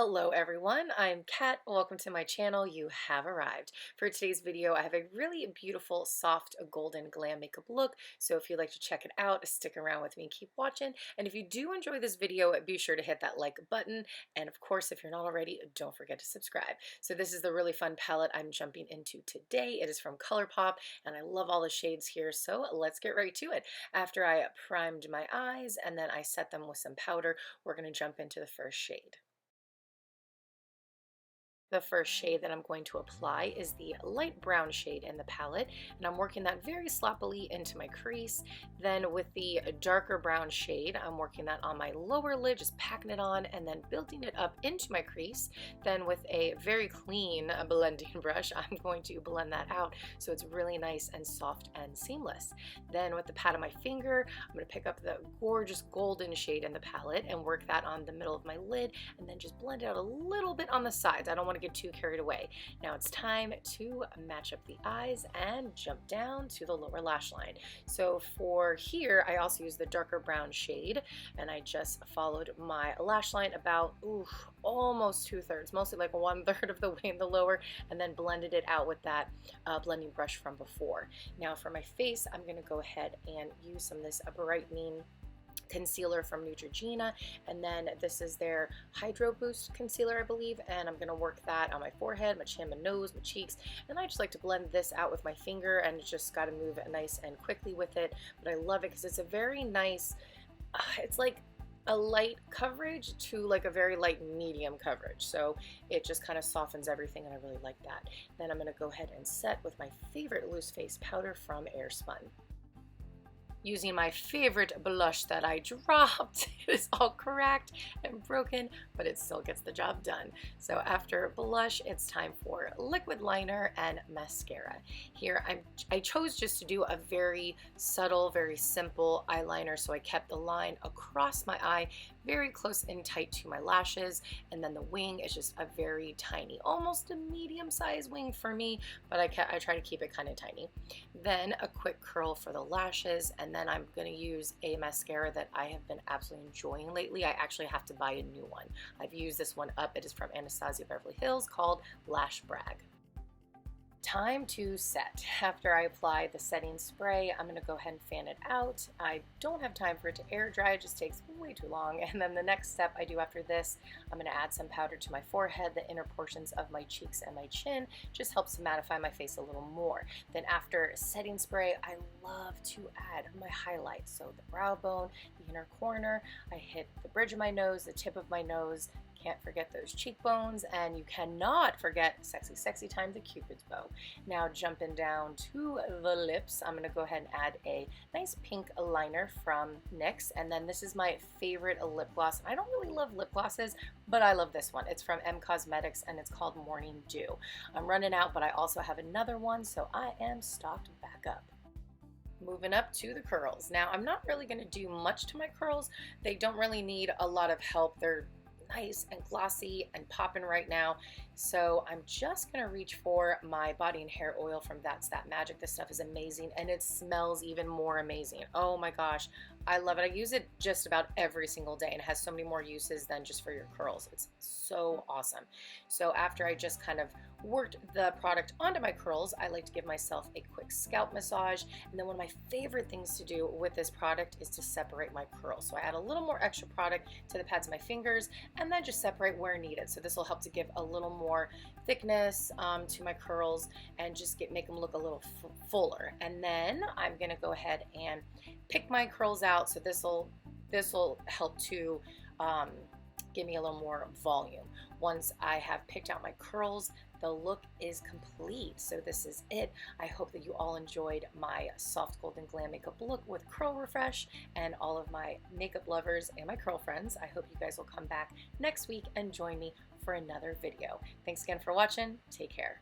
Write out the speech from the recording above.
Hello everyone, I'm Kat. Welcome to my channel. You have arrived. For today's video, I have a really beautiful soft golden glam makeup look. So if you'd like to check it out, stick around with me and keep watching. And if you do enjoy this video, be sure to hit that like button. And of course, if you're not already, don't forget to subscribe. So this is the really fun palette I'm jumping into today. It is from ColourPop and I love all the shades here. So let's get right to it. After I primed my eyes and then I set them with some powder, we're going to jump into the first shade. The first shade that I'm going to apply is the light brown shade in the palette, and I'm working that very sloppily into my crease. Then with the darker brown shade, I'm working that on my lower lid, just packing it on and then building it up into my crease. Then with a very clean blending brush, I'm going to blend that out so it's really nice and soft and seamless. Then with the pad of my finger, I'm going to pick up the gorgeous golden shade in the palette and work that on the middle of my lid and then just blend it out a little bit on the sides. I don't want to get too carried away. Now it's time to match up the eyes and jump down to the lower lash line. So for here, I also use the darker brown shade and I just followed my lash line about almost 2/3, mostly like 1/3 of the way in the lower, and then blended it out with that blending brush from before. Now for my face, I'm going to go ahead and use some of this brightening concealer from Neutrogena, and then this is their Hydro Boost concealer, I believe, and I'm going to work that on my forehead, my chin, my nose, my cheeks, and I just like to blend this out with my finger and just got to move it nice and quickly with it. But I love it because it's a very nice, it's like a light coverage to like a very light medium coverage, so it just kind of softens everything and I really like that. Then I'm going to go ahead and set with my favorite loose face powder from Airspun. Using my favorite blush that I dropped. It is all cracked and broken, but it still gets the job done. So after blush, it's time for liquid liner and mascara. Here I chose just to do a very subtle, very simple eyeliner, so I kept the line across my eye very close and tight to my lashes, and then the wing is just a very tiny, almost a medium-sized wing for me, but I try to keep it kind of tiny. Then a quick curl for the lashes, and then I'm going to use a mascara that I have been absolutely enjoying lately. I actually have to buy a new one. I've used this one up. It is from Anastasia Beverly Hills called Lash Brag. Time to set. After I apply the setting spray, I'm going to go ahead and fan it out. I don't have time for it to air dry, it just takes way too long. And then the next step I do after this, I'm going to add some powder to my forehead, the inner portions of my cheeks and my chin. Just helps to mattify my face a little more. Then after setting spray, I love to add my highlights. So the brow bone, the inner corner, I hit the bridge of my nose, the tip of my nose, can't forget those cheekbones, and you cannot forget sexy, sexy time, the Cupid's bow. Now jumping down to the lips, I'm going to go ahead and add a nice pink liner from NYX, and then this is my favorite lip gloss. I don't really love lip glosses, but I love this one. It's from M Cosmetics and it's called Morning Dew. I'm running out, but I also have another one, so I am stocked back up. Moving up to the curls. Now I'm not really going to do much to my curls. They don't really need a lot of help. They're nice and glossy and popping right now, so I'm just gonna reach for my body and hair oil from That's That Magic. This stuff is amazing and it smells even more amazing. Oh my gosh, I love it. I use it just about every single day and it has so many more uses than just for your curls. It's so awesome. So after I just kind of worked the product onto my curls, I like to give myself a quick scalp massage, and then one of my favorite things to do with this product is to separate my curls. So I add a little more extra product to the pads of my fingers and then just separate where needed. So this will help to give a little more thickness to my curls and just make them look a little fuller. And then I'm gonna go ahead and pick my curls out, so this will help to give me a little more volume. Once I have picked out my curls, the look is complete. So this is it. I hope that you all enjoyed my Soft Golden Glam makeup look with curl refresh, and all of my makeup lovers and my curl friends, I hope you guys will come back next week and join me for another video. Thanks again for watching. Take care.